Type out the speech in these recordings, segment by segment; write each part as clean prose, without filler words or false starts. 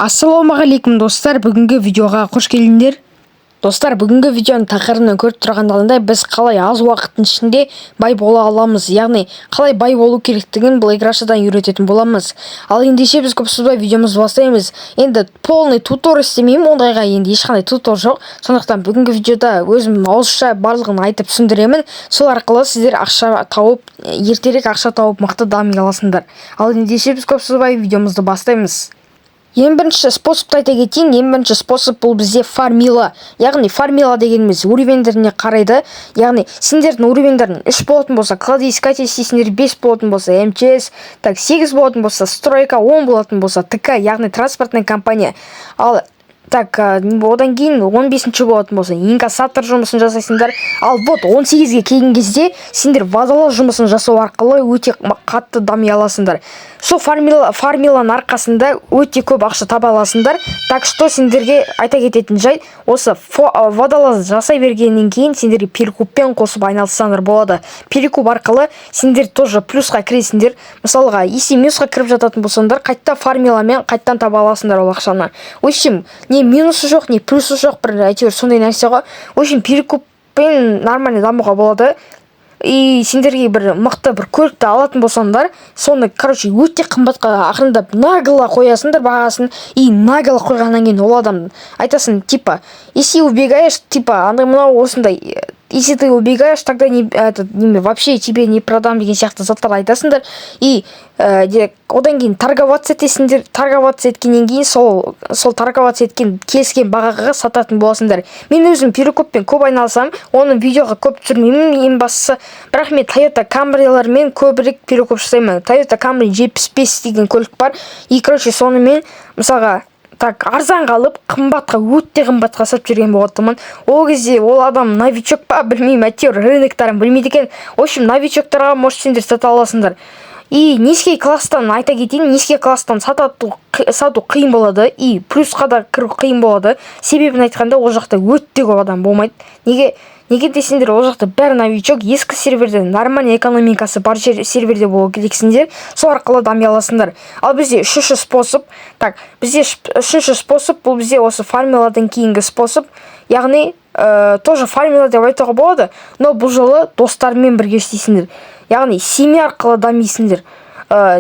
Ассалаумағалейкум достар, бүгінгі видеоға қош келдіңдер. Достар, бүгінгі видеоның тақырыбынан көріп тұрғандарыңдай, біз қалай аз уақыттың ішінде бай бола аламыз, яғни қалай бай болу керектігін бұл играшадан үйрететін боламыз. Ал ендеше біз көп созбай видеомызды бастаймыз. Енді полный тутор істемеймін, ондайға енді ешқандай тутор жоқ. Сондықтан бүгінгі видеода өзім ауызша барлығын айтып түсіндіремін. Сол арқылы сіздер ақша тауып, ертерек ақша тауып мықты дами аласыңдар. Ал ендеше біз көп созбай видеомызды бастаймыз. Ең бірінші способты айта кетейін. Ең бірінші способ бұл бізде фармила. Яғни фармила дегеніміз уровендеріне қарайды. Яғни сендердің уровендерің 3 болатын болса, кладоискатель сендер 5 болатын болса, МЧС 8 болатын болса, стройка 10 болатын болса, ТК, яғни транспортная компания. Ал одан кейін 15-ші болатын болса, инкассатор жұмысын жасайсыңдар. Ал вот 18-ге келген кезде сендер водолаз жұмысын жасау арқылы өте қатты дами аласыңдар. Сол фармиланың арқасында өте көп ақша таба аласыңдар. Так что сендерге айта кететін жай, осы водолаз жасай бергеннен кейін сендерге перекуппен қосып айналыссаңдар болады. Перекуп арқылы сендер тоже плюсқа кіресіңдер. Мысалға, если минусқа кіріп жататын болсаңдар, қайтта фармиламен қайттан таба аласыңдар ол ақшаны. В общем, не минусы жоқ, не плюсы жоқ, бір әйтеуір сондай нәрсе ғой. В общем, перекуппен нормально дамуға болады. И сендерге бір мықты бір көлікті алатын болсаңдар, соны, өте қымбатқа ақырындап нагло қоясыңдар бағасын. И нагло қойғаннан кейін ол адам айтасың, типа, если убегаешь, типа, андай мынау осындай, если ты убегаешь, тогда вообще тебе не продам деген сияқты заттар айтасыңдар. И одан кейін торговаться етесіңдер. Торговаться еткеннен кейін сол торговаться еткен келіскен бағаға сататын боласыңдар. Мен өзім перекуппен көп айналсам, оны видеоға көп түсірмеймін, ең бастысы. Бірақ мен Toyota Camry'лармен көбірек перекуп жасаймын. Toyota Camry 75 деген көлік бар. И соны мен мысалға арзан қалып, өте қымбатқа сатып жүрген болатынмын. Ол кезде ол адам новичок па, білмеймін, әйтеуір рыноктарын білмейді екен. В общем, новичоктарға может сендер сата аласыңдар. И низкий класстан айта кетейін, низкий класстан сату қиын болады, и плюсқа да кіру қиын болады. Себебін айтқанда, ол жақта өте көп адам болмайды. Неге десеңдер, ол жақта бәрі новичок, ескі серверде нормальный экономикасы бар серверде болу керексіңдер, сол арқылы дами аласыңдар. Ал бізде үшінші способ, бұл бізде осы фармиладан кейінгі способ, яғни тоже фармила деп айтуға болады, но бұл жолы достармен бірге істейсіңдер. Яғни семья арқылы дамисыңдер.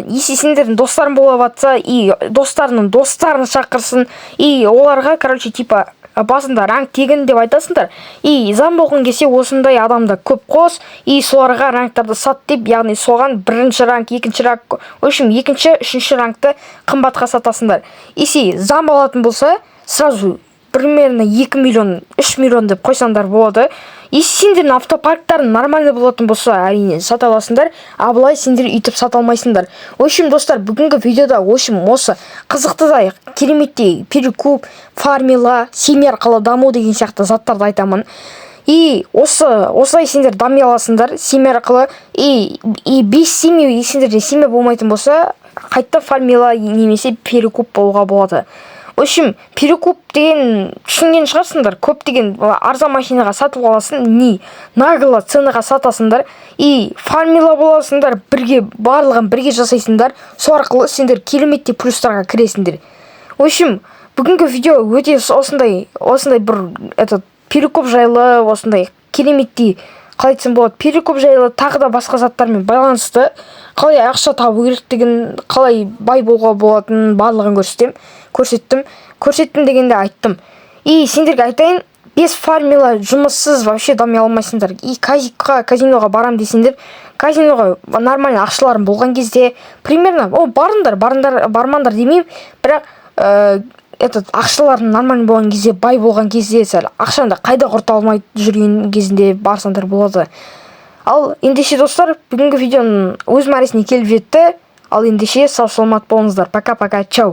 Если сендердің достарың болып жатса, и достарының достарын шақырсын, и оларға, типа, басында ранг тегін деп айтасыңдар. И зам болған кесе осындай адамда көп қос, и соларға рангтарды сат деп, яғни соған бірінші ранг, екінші ранг, в общем, екінші, үшінші рангты қымбатқа сатасыңдар. Если зам болатын болса, сразу примерно 2 миллион, 3 миллион деп қойсаңдар болады. Если сендердің автопарктарын нормально болатын болса, әрине сата аласыңдар, а былай сендер үйтіп сата алмайсыңдар. В общем, достар, бүгінгі видеода осы қызықтыдай, кереметтей перекуп, фармила, семья арқылы даму деген сияқты заттарды айтамын. И осылай сендер дами аласыңдар семья арқылы. И без семья, сендерде семья болмайтын болса, қайтта фармила немесе перекуп болуға болады. В общем, перекуп деген түсінген шығарсыңдар, көп деген арзан машинаға сатып аласың, не нагло ценаға сатасыңдар, и фармила боласыңдар, барлығын бірге жасайсыңдар, сол арқылы сендер кереметтей плюстарға кіресіңдер. В общем, бүгінгі видео өте осындай бір перекуп жайлы, осындай кереметтей қалай айтсам болады, перекуп жайлы тағы да басқа заттармен байланысты, қалай ақша табу керектігін, қалай бай болуға болатынын барлығын көрсеттім дегенде айттым. И сендерге айтайын, без фармила жұмыссыз вообще дами алмайсыңдар. И казиноға барам десеңдер, казиноға нормально ақшаларым болған кезде, примерно, бармандар демеймін, бірақ ақшаларын нормально болған кезде, бай болған кезде, ақшаны қайда құрта алмай жүрген кезінде барсаңдар болады. Ал ендеше достар, бүгінгі видеоның өз мәресіне келіп жетті. Ал ендеше сау саламат болыңыздар. Пока-пока, чау.